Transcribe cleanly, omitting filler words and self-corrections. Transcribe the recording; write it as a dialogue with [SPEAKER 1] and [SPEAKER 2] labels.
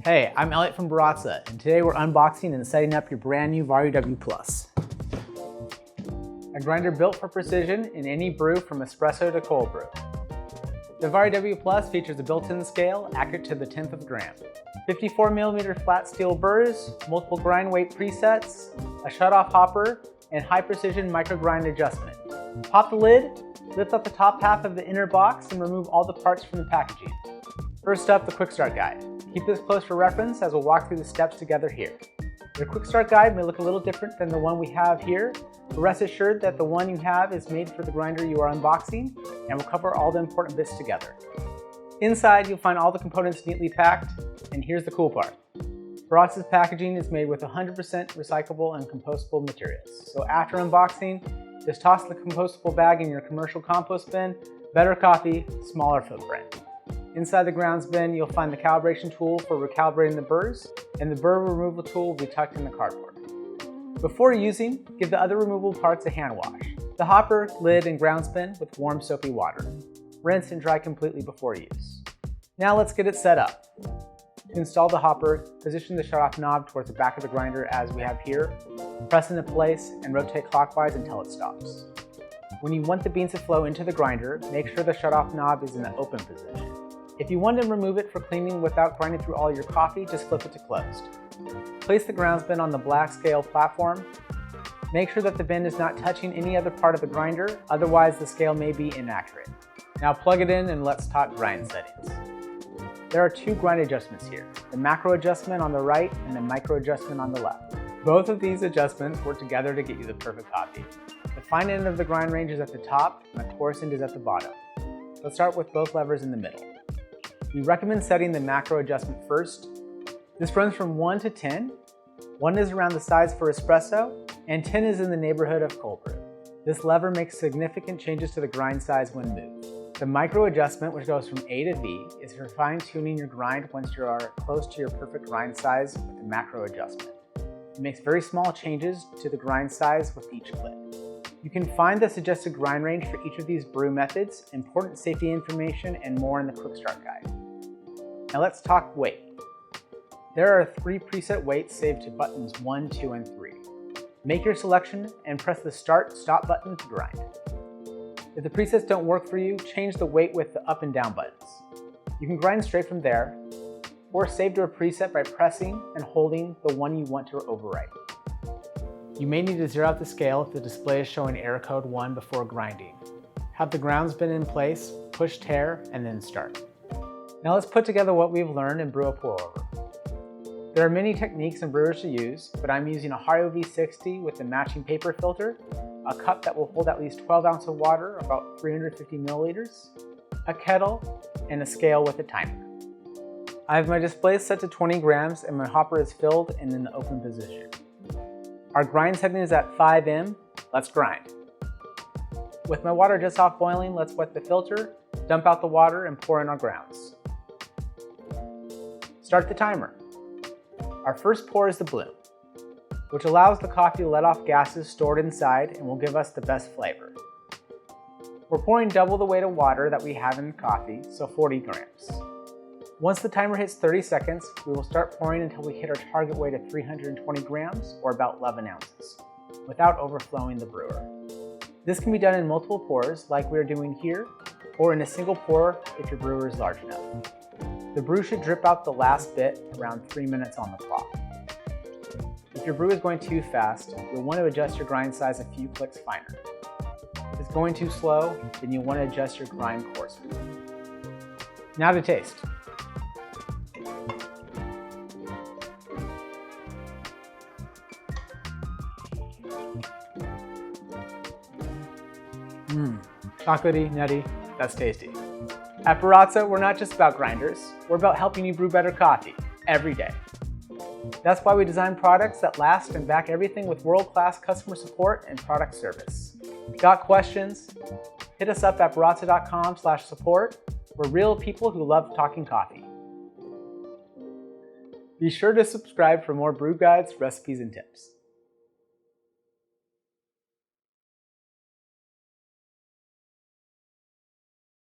[SPEAKER 1] Hey, I'm Elliott from Baratza, and today we're unboxing and setting up your brand new Vario W Plus. A grinder built for precision in any brew from espresso to cold brew. The Vario W Plus features a built-in scale accurate to the 10th of a gram, 54mm flat steel burrs, multiple grind weight presets, a shut-off hopper, and high-precision micro-grind adjustment. Pop the lid, lift up the top half of the inner box, and remove all the parts from the packaging. First up, the Quick Start Guide. Keep this close for reference as we'll walk through the steps together here. The Quick Start Guide may look a little different than the one we have here, but rest assured that the one you have is made for the grinder you are unboxing, and will cover all the important bits together. Inside, you'll find all the components neatly packed, and here's the cool part. Baratza's packaging is made with 100% recyclable and compostable materials. So after unboxing, just toss the compostable bag in your commercial compost bin. Better coffee, smaller footprint. Inside the grounds bin, you'll find the calibration tool for recalibrating the burrs, and the burr removal tool will be tucked in the cardboard. Before using, give the other removable parts a hand wash. The hopper, lid, and grounds bin with warm soapy water. Rinse and dry completely before use. Now let's get it set up. To install the hopper, position the shutoff knob towards the back of the grinder as we have here, press into place, and rotate clockwise until it stops. When you want the beans to flow into the grinder, make sure the shutoff knob is in the open position. If you want to remove it for cleaning without grinding through all your coffee, just flip it to closed. Place the grounds bin on the black scale platform. Make sure that the bin is not touching any other part of the grinder, otherwise the scale may be inaccurate. Now plug it in and let's talk grind settings. There are two grind adjustments here, the macro adjustment on the right and the micro adjustment on the left. Both of these adjustments work together to get you the perfect coffee. The fine end of the grind range is at the top and the coarse end is at the bottom. Let's start with both levers in the middle. We recommend setting the macro adjustment first. This runs from 1 to 10. 1 is around the size for espresso, and 10 is in the neighborhood of cold brew. This lever makes significant changes to the grind size when moved. The micro adjustment, which goes from A to V, is for fine-tuning your grind once you are close to your perfect grind size with the macro adjustment. It makes very small changes to the grind size with each click. You can find the suggested grind range for each of these brew methods, important safety information, and more in the Quick Start Guide. Now let's talk weight. There are 3 preset weights saved to buttons 1, 2, and 3. Make your selection and press the Start/Stop button to grind. If the presets don't work for you, change the weight with the up and down buttons. You can grind straight from there, or save to a preset by pressing and holding the one you want to overwrite. You may need to zero out the scale if the display is showing error code 1 before grinding. Have the grounds bin in place, push tare, and then start. Now let's put together what we've learned and brew a pour over. There are many techniques and brewers to use, but I'm using a Hario V60 with a matching paper filter, a cup that will hold at least 12 ounces of water, about 350 milliliters, a kettle, and a scale with a timer. I have my display set to 20 grams and my hopper is filled and in the open position. Our grind setting is at 5M. Let's grind. With my water just off boiling, let's wet the filter, dump out the water, and pour in our grounds. Start the timer. Our first pour is the bloom, which allows the coffee to let off gases stored inside and will give us the best flavor. We're pouring double the weight of water that we have in the coffee, so 40 grams. Once the timer hits 30 seconds, we will start pouring until we hit our target weight of 320 grams, or about 11 ounces, without overflowing the brewer. This can be done in multiple pours, like we're doing here, or in a single pour if your brewer is large enough. The brew should drip out the last bit around 3 minutes on the clock. If your brew is going too fast, you'll want to adjust your grind size a few clicks finer. If it's going too slow, then you'll want to adjust your grind coarser. Now to taste. Chocolatey, nutty, that's tasty. At Baratza, we're not just about grinders, we're about helping you brew better coffee, every day. That's why we design products that last and back everything with world-class customer support and product service. Got questions? Hit us up at baratza.com/support. We're real people who love talking coffee. Be sure to subscribe for more brew guides, recipes, and tips.